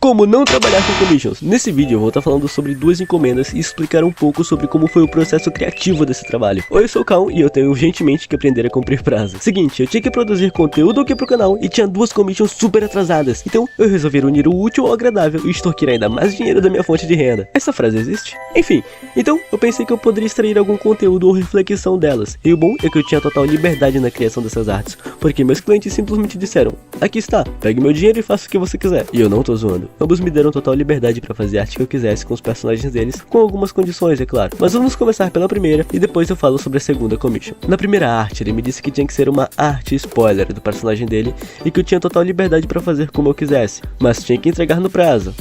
Como não trabalhar com commissions? Nesse vídeo eu vou estar falando sobre duas encomendas e explicar um pouco sobre como foi o processo criativo desse trabalho. Oi, eu sou o Cal e eu tenho urgentemente que aprender a cumprir prazo. Seguinte, eu tinha que produzir conteúdo aqui pro canal e tinha duas commissions super atrasadas. Então eu resolvi unir o útil ao agradável e extorquir ainda mais dinheiro da minha fonte de renda. Essa frase existe? Enfim, então eu pensei que eu poderia extrair algum conteúdo ou reflexão delas. E o bom é que eu tinha total liberdade na criação dessas artes, porque meus clientes simplesmente disseram: aqui está, pegue meu dinheiro e faça o que você quiser. E eu não tô zoando. Ambos me deram total liberdade para fazer a arte que eu quisesse com os personagens deles, com algumas condições, é claro. Mas vamos começar pela primeira e depois eu falo sobre a segunda commission. Na primeira arte, ele me disse que tinha que ser uma arte spoiler do personagem dele e que eu tinha total liberdade para fazer como eu quisesse, mas tinha que entregar no prazo.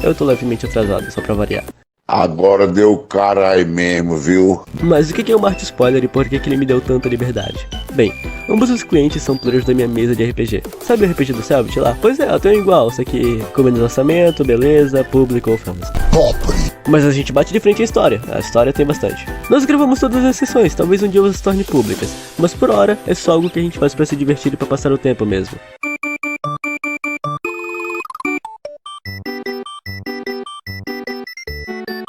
Eu tô levemente atrasado, só pra variar. Agora deu carai mesmo, viu? Mas o que é uma arte spoiler e por que ele me deu tanta liberdade? Bem, ambos os clientes são players da minha mesa de RPG. Sabe o RPG do Selbit lá? Pois é, eu tenho igual, só que com menos orçamento, beleza, público ou fãs. Mas a gente bate de frente a história tem bastante. Nós gravamos todas as sessões, talvez um dia elas se tornem públicas, mas por hora é só algo que a gente faz pra se divertir e pra passar o tempo mesmo.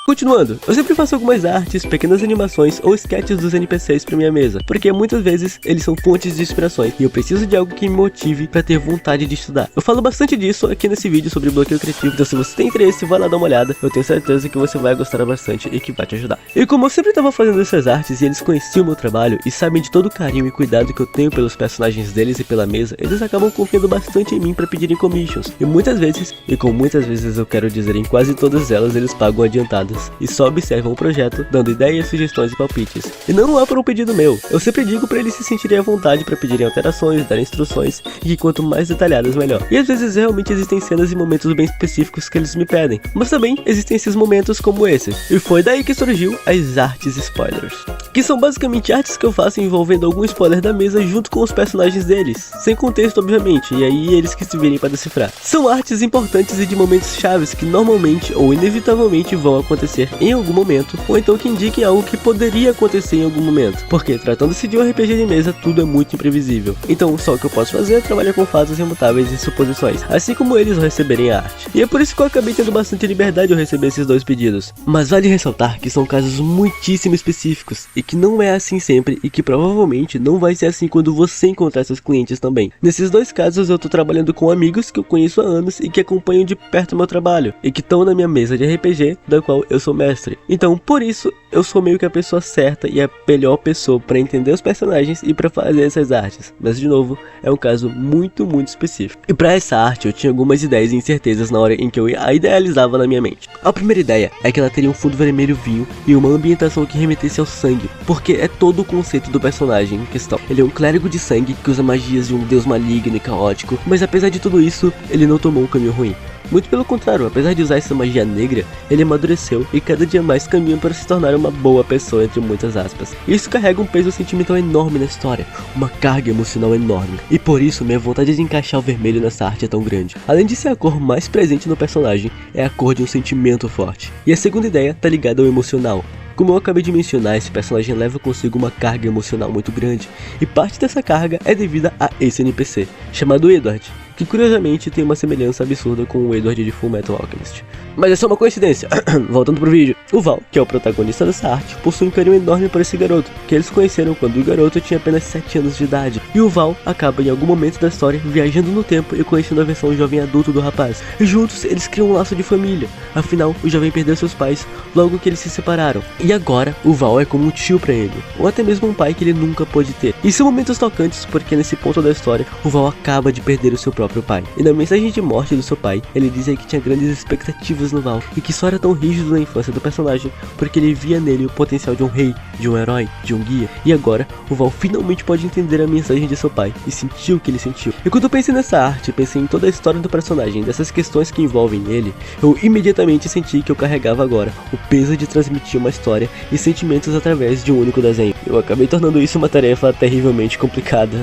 Continuando, eu sempre faço algumas artes, pequenas animações ou sketches dos NPCs pra minha mesa, porque muitas vezes eles são fontes de inspirações e eu preciso de algo que me motive pra ter vontade de estudar. Eu falo bastante disso aqui nesse vídeo sobre bloqueio criativo, então se você tem interesse, vai lá dar uma olhada, eu tenho certeza que você vai gostar bastante e que vai te ajudar. E como eu sempre tava fazendo essas artes e eles conheciam o meu trabalho e sabem de todo o carinho e cuidado que eu tenho pelos personagens deles e pela mesa, eles acabam confiando bastante em mim pra pedirem commissions. E muitas vezes, e com muitas vezes eu quero dizer em quase todas elas, eles pagam adiantadas e só observam o projeto, dando ideias, sugestões e palpites. E não é por um pedido meu, eu sempre digo para eles se sentirem à vontade para pedirem alterações, darem instruções, e que quanto mais detalhadas melhor. E às vezes realmente existem cenas e momentos bem específicos que eles me pedem, mas também existem esses momentos como esse. E foi daí que surgiu as artes spoilers, que são basicamente artes que eu faço envolvendo algum spoiler da mesa junto com os personagens deles, sem contexto obviamente, e aí eles que se virem para decifrar. São artes importantes e de momentos chaves que normalmente ou inevitavelmente vão acontecer em algum momento, ou então que indiquem algo que poderia acontecer em algum momento, porque tratando-se de um RPG de mesa, tudo é muito imprevisível. Então só o que eu posso fazer é trabalhar com fatos imutáveis e suposições, assim como eles ao receberem a arte. E é por isso que eu acabei tendo bastante liberdade ao receber esses dois pedidos. Mas vale ressaltar que são casos muitíssimo específicos, e que não é assim sempre, e que provavelmente não vai ser assim quando você encontrar seus clientes também. Nesses dois casos eu tô trabalhando com amigos que eu conheço há anos e que acompanham de perto o meu trabalho, e que estão na minha mesa de RPG, da qual eu sou mestre. Então, por isso, eu sou meio que a pessoa certa e a melhor pessoa para entender os personagens e para fazer essas artes. Mas, de novo, é um caso muito específico. E para essa arte, eu tinha algumas ideias e incertezas na hora em que eu a idealizava na minha mente. A primeira ideia é que ela teria um fundo vermelho vinho e uma ambientação que remetesse ao sangue, porque é todo o conceito do personagem em questão. Ele é um clérigo de sangue que usa magias de um deus maligno e caótico, mas apesar de tudo isso, ele não tomou um caminho ruim. Muito pelo contrário, apesar de usar essa magia negra, ele amadureceu e cada dia mais caminha para se tornar uma boa pessoa, entre muitas aspas. Isso carrega um peso sentimental enorme na história, uma carga emocional enorme, e por isso minha vontade de encaixar o vermelho nessa arte é tão grande. Além de ser a cor mais presente no personagem, é a cor de um sentimento forte. E a segunda ideia tá ligada ao emocional. Como eu acabei de mencionar, esse personagem leva consigo uma carga emocional muito grande, e parte dessa carga é devida a esse NPC, chamado Edward, que curiosamente tem uma semelhança absurda com o Edward de Fullmetal Alchemist. Mas é só uma coincidência. Voltando pro vídeo, o Val, que é o protagonista dessa arte, possui um carinho enorme por esse garoto, que eles conheceram quando o garoto tinha apenas 7 anos de idade, e o Val acaba em algum momento da história viajando no tempo e conhecendo a versão jovem adulto do rapaz, e juntos eles criam um laço de família. Afinal, o jovem perdeu seus pais logo que eles se separaram, e agora o Val é como um tio pra ele, ou até mesmo um pai que ele nunca pôde ter. E são momentos tocantes porque nesse ponto da história, o Val acaba de perder o seu próprio pai, e na mensagem de morte do seu pai, ele diz aí que tinha grandes expectativas no Val, e que só era tão rígido na infância do personagem porque ele via nele o potencial de um rei, de um herói, de um guia. E agora, o Val finalmente pode entender a mensagem de seu pai e sentir o que ele sentiu. E quando eu pensei nessa arte, pensei em toda a história do personagem, dessas questões que envolvem ele, eu imediatamente senti que eu carregava agora o peso de transmitir uma história e sentimentos através de um único desenho. Eu acabei tornando isso uma tarefa terrivelmente complicada,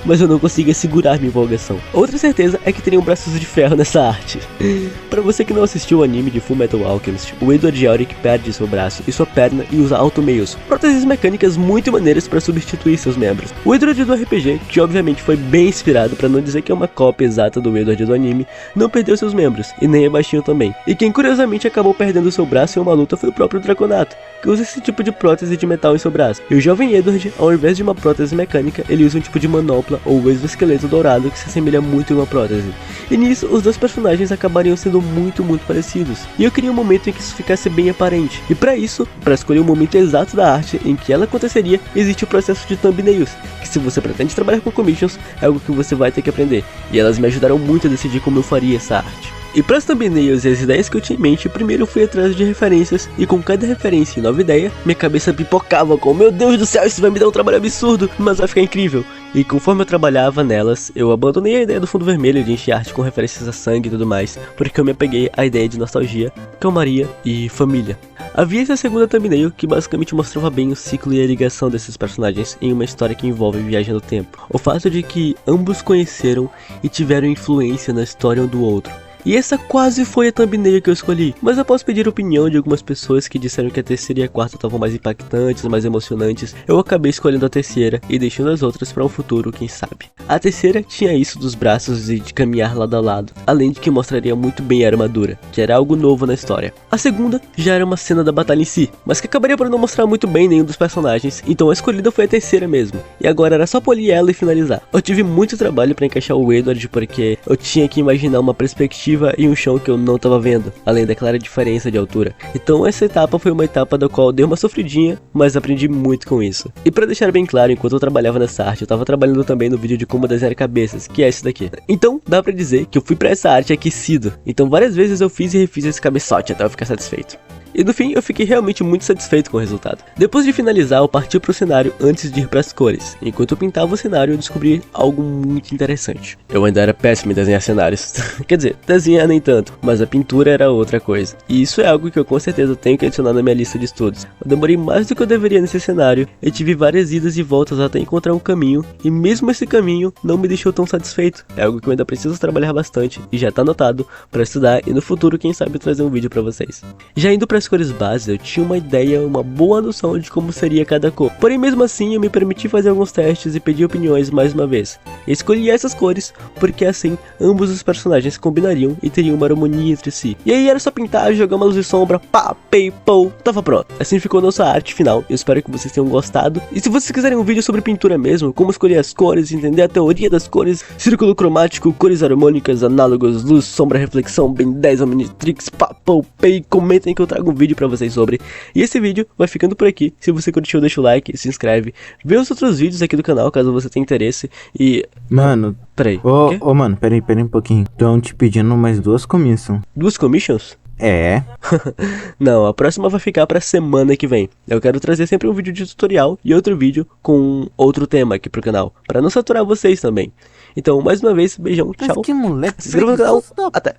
mas eu não conseguia segurar minha empolgação. Outra certeza é que teriam braços de ferro nessa arte. Pra você que não assistiu o anime de Fullmetal Alchemist, o Edward Elric perde seu braço e sua perna e usa auto-meios, próteses mecânicas muito maneiras para substituir seus membros. O Edward do RPG, que obviamente foi bem inspirado, para não dizer que é uma cópia exata do Edward do anime, não perdeu seus membros, e nem é baixinho também. E quem curiosamente acabou perdendo seu braço em uma luta foi o próprio Draconato, que usa esse tipo de prótese de metal em seu braço. E o jovem Edward, ao invés de uma prótese mecânica, ele usa um tipo de manopla ou exoesqueleto dourado que se assemelha muito a uma prótese. E nisso, os dois personagens acabariam sendo muito parecidos. E eu queria um momento em que isso ficasse bem aparente. E para isso, para escolher o momento exato da arte em que ela aconteceria, existe o processo de thumbnails, que se você pretende trabalhar com commissions, é algo que você vai ter que aprender. E elas me ajudaram muito a decidir como eu faria essa arte. E para as thumbnails e as ideias que eu tinha em mente, primeiro eu fui atrás de referências, e com cada referência e nova ideia, minha cabeça pipocava com: meu Deus do céu, isso vai me dar um trabalho absurdo, mas vai ficar incrível. E conforme eu trabalhava nelas, eu abandonei a ideia do fundo vermelho de encher arte com referências a sangue e tudo mais, porque eu me apeguei à ideia de nostalgia, calmaria e família. Havia essa segunda thumbnail que basicamente mostrava bem o ciclo e a ligação desses personagens em uma história que envolve viagem no tempo. O fato de que ambos conheceram e tiveram influência na história um do outro. E essa quase foi a thumbnail que eu escolhi, mas eu posso pedir a opinião de algumas pessoas que disseram que a terceira e a quarta estavam mais impactantes, mais emocionantes. Eu acabei escolhendo a terceira e deixando as outras para um futuro, quem sabe. A terceira tinha isso dos braços e de caminhar lado a lado, além de que mostraria muito bem a armadura, que era algo novo na história. A segunda já era uma cena da batalha em si, mas que acabaria por não mostrar muito bem nenhum dos personagens, então a escolhida foi a terceira mesmo. E agora era só polir ela e finalizar. Eu tive muito trabalho para encaixar o Edward, porque eu tinha que imaginar uma perspectiva e um chão que eu não estava vendo, além da clara diferença de altura. Então essa etapa foi uma etapa da qual dei uma sofridinha, mas aprendi muito com isso. E para deixar bem claro, enquanto eu trabalhava nessa arte, eu estava trabalhando também no vídeo de como desenhar cabeças, que é esse daqui. Então dá pra dizer que eu fui para essa arte aquecido, então várias vezes eu fiz e refiz esse cabeçote até eu ficar satisfeito. E no fim eu fiquei realmente muito satisfeito com o resultado. Depois de finalizar, eu parti pro cenário antes de ir para as cores. Enquanto eu pintava o cenário, eu descobri algo muito interessante. Eu ainda era péssimo em desenhar cenários. Quer dizer, desenhar nem tanto, mas a pintura era outra coisa. E isso é algo que eu com certeza tenho que adicionar na minha lista de estudos. Eu demorei mais do que eu deveria nesse cenário, e tive várias idas e voltas até encontrar um caminho, e mesmo esse caminho não me deixou tão satisfeito. É algo que eu ainda preciso trabalhar bastante, e já tá anotado para estudar e no futuro quem sabe trazer um vídeo para vocês. Já indo para as cores base, eu tinha uma ideia, uma boa noção de como seria cada cor. Porém mesmo assim eu me permiti fazer alguns testes e pedir opiniões mais uma vez. Eu escolhi essas cores porque assim ambos os personagens combinariam e teriam uma harmonia entre si. E aí era só pintar, jogar uma luz de sombra, pá, pei, pou, tava pronto. Assim ficou nossa arte final. Eu espero que vocês tenham gostado. E se vocês quiserem um vídeo sobre pintura mesmo, como escolher as cores, entender a teoria das cores, círculo cromático, cores harmônicas, análogos, luz, sombra, reflexão, Ben 10, Omnitrix, pá, pou, pei, comentem que eu trago um vídeo pra vocês sobre. E esse vídeo vai ficando por aqui. Se você curtiu, deixa o like, se inscreve, vê os outros vídeos aqui do canal caso você tenha interesse. E... Mano, peraí. Mano, peraí um pouquinho. Estão te pedindo mais 2 commissions. 2 commissions? É. Não, a próxima vai ficar pra semana que vem. Eu quero trazer sempre um vídeo de tutorial e outro vídeo com outro tema aqui pro canal, pra não saturar vocês também. Então, mais uma vez, beijão, tchau. Mas que moleque, se inscreva no canal, até.